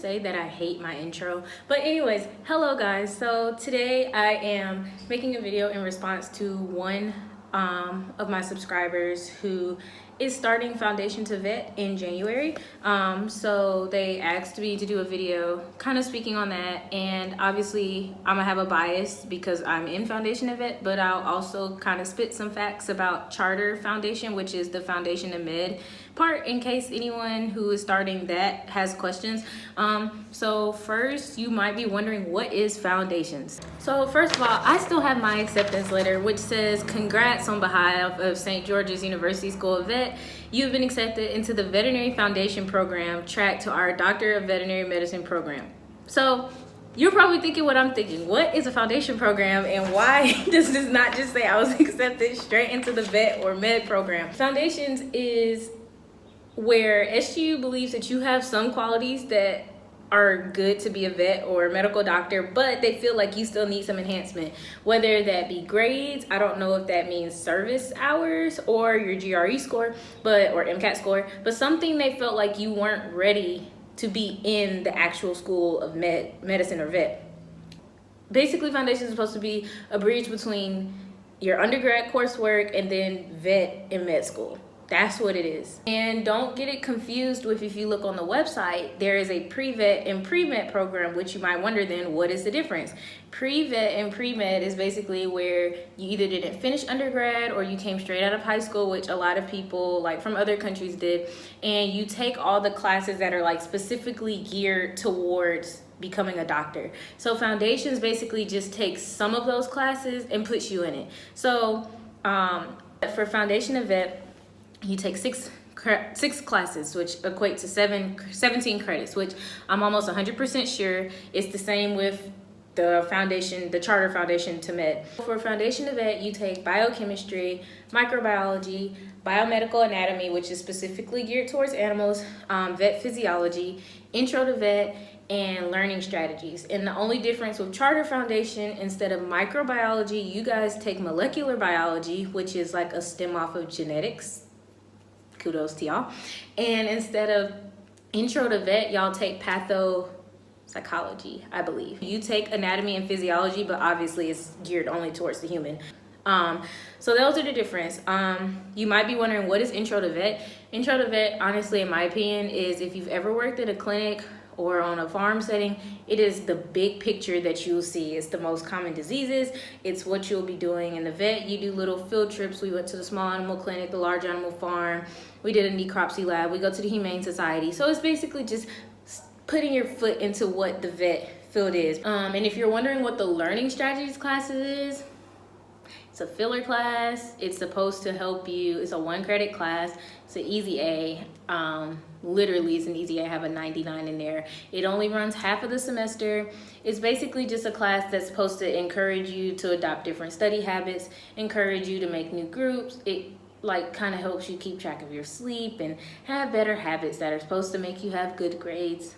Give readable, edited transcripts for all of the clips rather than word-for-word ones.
say that I hate my intro, but anyways, hello guys. So today I am making a video in response to one of my subscribers who is starting Foundation to Vet in January. So they asked me to do a video kind of speaking on that, and obviously I'm gonna have a bias because I'm in Foundation to Vet, but I'll also kind of spit some facts about Charter Foundation, which is the Foundation to Med part, in case anyone who is starting that has questions. So first, you might be wondering, what is foundations? So first of all, I still have my acceptance letter, which says, congrats on behalf of St. George's University School of Vet. You've been accepted into the Veterinary Foundation Program, track to our Doctor of Veterinary Medicine program. So you're probably thinking what I'm thinking. What is a foundation program, and why does this not just say I was accepted straight into the vet or med program? Foundations is where SGU believes that you have some qualities that are good to be a vet or a medical doctor, but they feel like you still need some enhancement, whether that be grades. I don't know if that means service hours or your GRE score, or MCAT score, but something they felt like you weren't ready to be in the actual school of medicine or vet. Basically, foundation is supposed to be a bridge between your undergrad coursework and then vet and med school. That's what it is. And don't get it confused with, if you look on the website, there is a pre-vet and pre-med program, which you might wonder then, what is the difference? Pre-vet and pre-med is basically where you either didn't finish undergrad or you came straight out of high school, which a lot of people like from other countries did, and you take all the classes that are like specifically geared towards becoming a doctor. So foundations basically just takes some of those classes and puts you in it. So for Foundation of Vet, you take six classes, which equate to 17 credits, which I'm almost 100% sure it's the same with the foundation, the Charter Foundation to Med. For Foundation to Vet, you take biochemistry, microbiology, biomedical anatomy, which is specifically geared towards animals, vet physiology, intro to vet, and learning strategies. And the only difference with Charter Foundation, instead of microbiology, you guys take molecular biology, which is like a stem off of genetics. Kudos to y'all. And instead of intro to vet, y'all take pathopsychology, I believe. You take anatomy and physiology, but obviously it's geared only towards the human. So those are the difference. You might be wondering, what is intro to vet? Intro to vet, honestly, in my opinion, is if you've ever worked in a clinic or on a farm setting, it is the big picture that you'll see. It's the most common diseases. It's what you'll be doing in the vet. You do little field trips. We went to the small animal clinic, the large animal farm. We did a necropsy lab. We go to the Humane Society. So it's basically just putting your foot into what the vet field is. And if you're wondering what the learning strategies classes is, it's a filler class. It's supposed to help you. It's a 1-credit class. It's an easy A. Literally, it's an easy A. I have a 99 in there. It only runs half of the semester. It's basically just a class that's supposed to encourage you to adopt different study habits, encourage you to make new groups. It like kind of helps you keep track of your sleep and have better habits that are supposed to make you have good grades.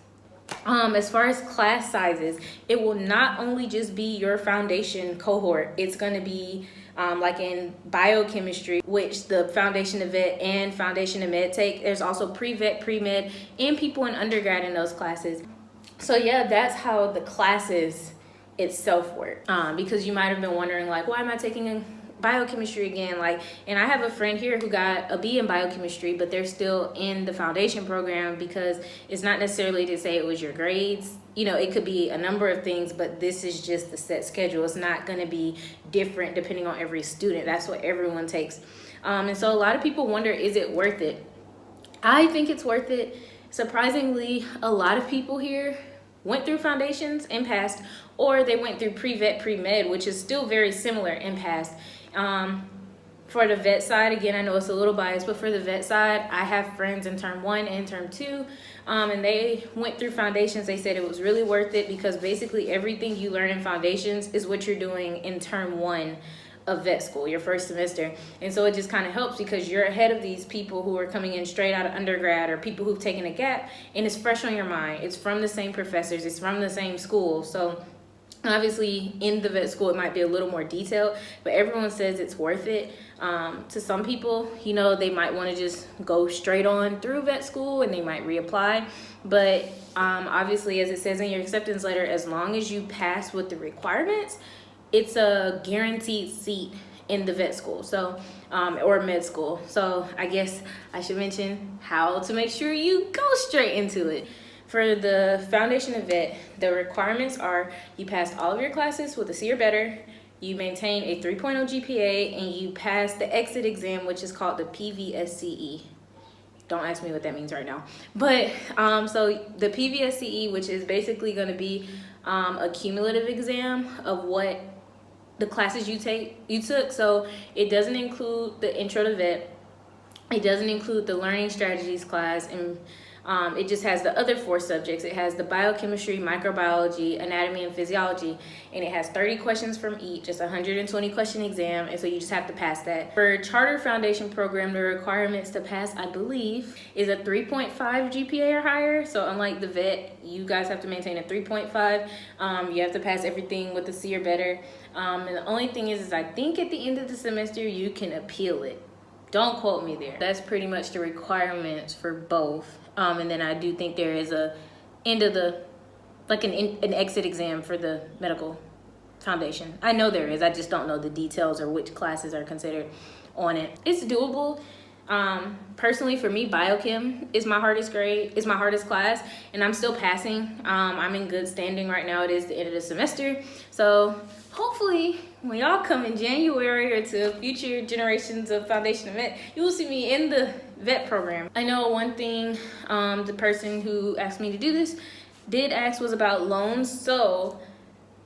As far as class sizes, it will not only just be your foundation cohort. It's going to be like in biochemistry, which the Foundation of Vet and Foundation of Med take. There's also pre-vet, pre-med, and people in undergrad in those classes. So yeah, that's how the classes itself work. Because you might have been wondering, like, why am I taking biochemistry again? And I have a friend here who got a B in biochemistry, but they're still in the foundation program, because it's not necessarily to say it was your grades. You know, it could be a number of things, but this is just the set schedule. It's not going to be different depending on every student. That's what everyone takes. And so a lot of people wonder, is it worth it? I think it's worth it. Surprisingly, a lot of people here went through foundations and passed, or they went through pre-vet, pre-med, which is still very similar, and passed. For the vet side, again, I know it's a little biased, but for the vet side, I have friends in term 1 and term 2, and they went through foundations. They said it was really worth it, because basically everything you learn in foundations is what you're doing in term 1 of vet school, your first semester. And so it just kind of helps, because you're ahead of these people who are coming in straight out of undergrad, or people who've taken a gap, and it's fresh on your mind. It's from the same professors. It's from the same school. So Obviously, in the vet school, it might be a little more detailed, but everyone says it's worth it. To some people, you know, they might want to just go straight on through vet school and they might reapply. But obviously, as it says in your acceptance letter, as long as you pass with the requirements, it's a guaranteed seat in the vet school, so or med school. So I guess I should mention how to make sure you go straight into it. For the Foundation of Vet, the requirements are you pass all of your classes with a C or better, you maintain a 3.0 GPA, and you pass the exit exam, which is called the PVSCE. Don't ask me what that means right now. But so the PVSCE, which is basically going to be a cumulative exam of what the classes you took. So it doesn't include the Intro to Vit. It doesn't include the learning strategies class, and it just has the other 4 subjects. It has the biochemistry, microbiology, anatomy, and physiology, and it has 30 questions from each. It's a 120 question exam, and so you just have to pass that. For Charter Foundation Program, the requirements to pass, I believe, is a 3.5 GPA or higher. So unlike the vet, you guys have to maintain a 3.5. You have to pass everything with a C or better. And the only thing is I think at the end of the semester, you can appeal it. Don't quote me there. That's pretty much the requirements for both. And then I do think there is a end of the, like an exit exam for the medical foundation. I know there is, I just don't know the details or which classes are considered on it. It's doable. Personally for me, biochem is my hardest class, and I'm still passing. I'm in good standing right now. It is the end of the semester. So hopefully when y'all come in January or to future generations of Foundation of Vet, you will see me in the vet program. I know one thing the person who asked me to do this did ask was about loans. So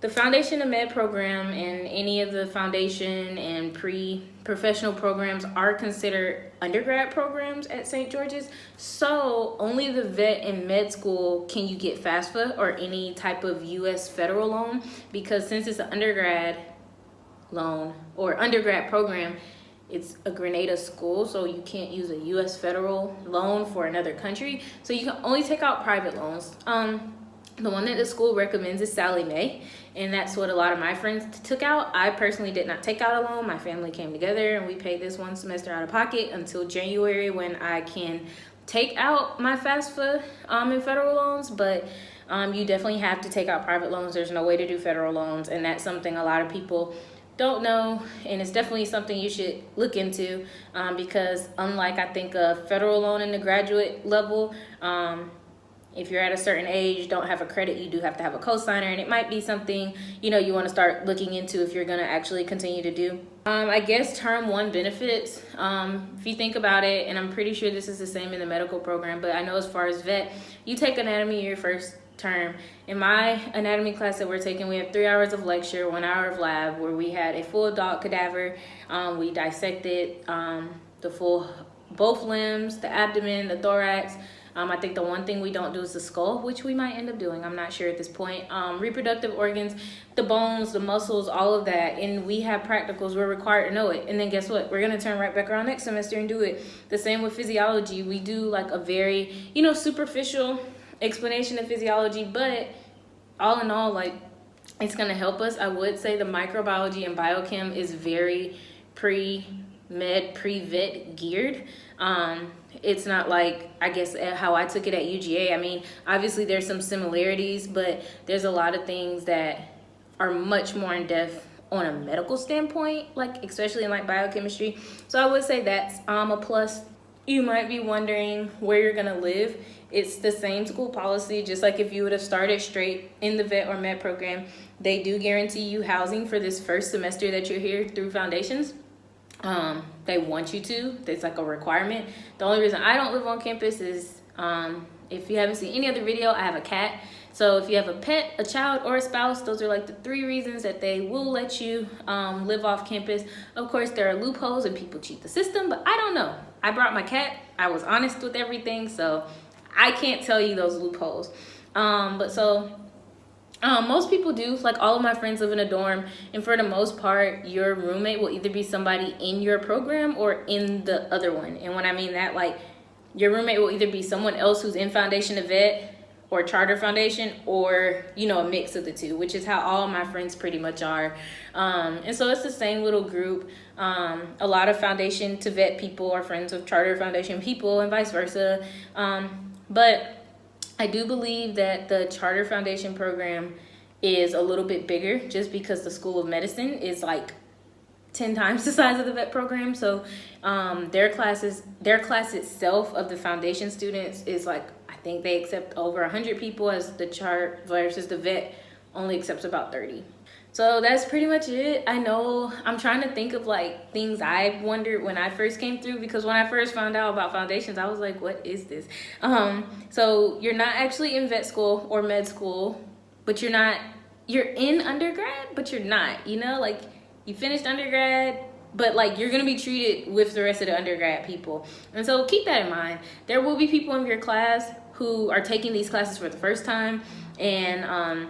the Foundation of Med program and any of the foundation and pre-professional programs are considered undergrad programs at St. George's. So only the vet and med school can you get FAFSA or any type of U.S. federal loan, because since it's an undergrad loan or undergrad program, it's a Grenada school, so you can't use a U.S. federal loan for another country. So you can only take out private loans. The one that the school recommends is Sallie Mae, and that's what a lot of my friends took out. I personally did not take out a loan. My family came together and we paid this one semester out of pocket until January, when I can take out my FAFSA in federal loans. But you definitely have to take out private loans. There's no way to do federal loans, and that's something a lot of people don't know, and it's definitely something you should look into, because unlike I think a federal loan in the graduate level, if you're at a certain age, don't have a credit, you do have to have a cosigner, and it might be something, you know, you want to start looking into if you're going to actually continue to do. I guess term 1 benefits, if you think about it, and I'm pretty sure this is the same in the medical program, but I know as far as vet, you take anatomy your first term. In my anatomy class that we're taking, we have 3 hours of lecture, 1 hour of lab, where we had a full dog cadaver. We dissected both limbs, the abdomen, the thorax. I think the one thing we don't do is the skull, which we might end up doing. I'm not sure at this point. Reproductive organs, the bones, the muscles, all of that. And we have practicals. We're required to know it. And then guess what? We're going to turn right back around next semester and do it. The same with physiology. We do like a very, superficial explanation of physiology, but all in all, like, it's going to help us. I would say the microbiology and biochem is very pre-med, pre-vet geared. It's not like, I guess, how I took it at UGA. I mean, obviously there's some similarities, but there's a lot of things that are much more in depth on a medical standpoint, like especially in like biochemistry. So I would say that's a plus. You might be wondering where you're gonna live. It's the same school policy, just like if you would have started straight in the vet or med program. They do guarantee you housing for this first semester that you're here through foundations. They want you to. It's like a requirement. The only reason I don't live on campus is if you haven't seen any other video, I have a cat. So if you have a pet, a child, or a spouse, those are like the 3 reasons that they will let you live off campus. Of course, there are loopholes and people cheat the system, but I don't know. I brought my cat. I was honest with everything, so I can't tell you those loopholes. Most people do. Like, all of my friends live in a dorm, and for the most part, your roommate will either be somebody in your program or in the other one. And when I mean that, like, your roommate will either be someone else who's in Foundation of Vet, or charter foundation, or you know, a mix of the two, which is how all my friends pretty much are. And so it's the same little group. A lot of foundation to vet people are friends of charter foundation people, and vice versa. But I do believe that the charter foundation program is a little bit bigger, just because the School of Medicine is like 10 times the size of the vet program. So their class itself of the foundation students is like, I think they accept over 100 people, as the chart versus the vet only accepts about 30. So that's pretty much it. I know I'm trying to think of like things I wondered when I first came through, because when I first found out about foundations, I was like, what is this? So you're not actually in vet school or med school, but you're in undergrad, but you're not, you know, like you finished undergrad, but like you're gonna be treated with the rest of the undergrad people. And so keep that in mind. There will be people in your class who are taking these classes for the first time, and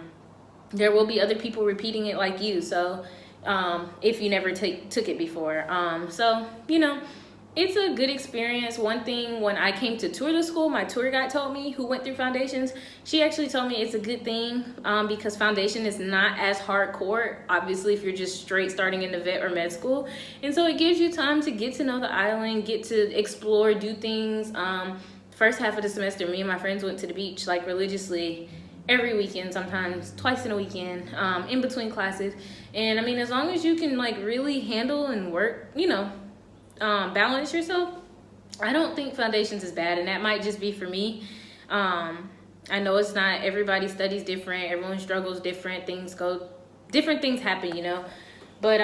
there will be other people repeating it like you. So if you never took it before. So, you know, it's a good experience. One thing, when I came to tour the school, my tour guide told me, who went through foundations, she actually told me it's a good thing because foundation is not as hardcore, obviously, if you're just straight starting in the vet or med school. And so it gives you time to get to know the island, get to explore, do things. First half of the semester, me and my friends went to the beach like religiously every weekend, sometimes twice in a weekend, in between classes. And I mean, as long as you can like really handle and work, you know, balance yourself, I don't think foundations is bad. And that might just be for me. I know it's not, everybody studies different, everyone struggles different, different things happen, you know, but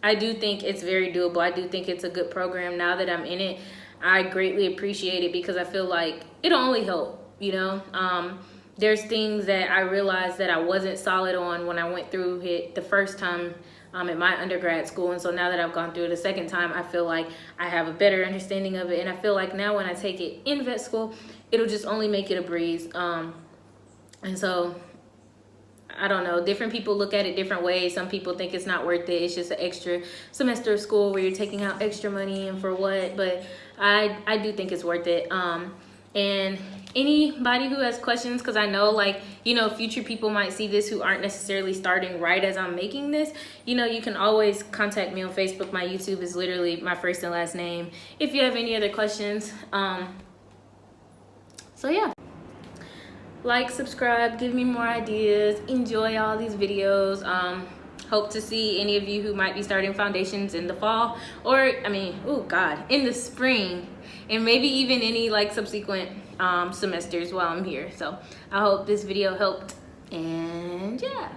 I do think it's very doable. I do think it's a good program. Now that I'm in it, I greatly appreciate it, because I feel like it'll only help, you know. There's things that I realized that I wasn't solid on when I went through it the first time at my undergrad school. And so now that I've gone through it a second time, I feel like I have a better understanding of it. And I feel like now when I take it in vet school, it'll just only make it a breeze. And so, I don't know, different people look at it different ways. Some people think it's not worth it. It's just an extra semester of school where you're taking out extra money, and for what? But I do think it's worth it. And anybody who has questions, because I know, like, you know, future people might see this who aren't necessarily starting right as I'm making this, you know, you can always contact me on Facebook. My YouTube is literally my first and last name, if you have any other questions. So yeah, like, subscribe, give me more ideas, enjoy all these videos. Hope to see any of you who might be starting foundations in the fall, or I mean, oh God, in the spring, and maybe even any like subsequent semesters while I'm here. So I hope this video helped, and yeah.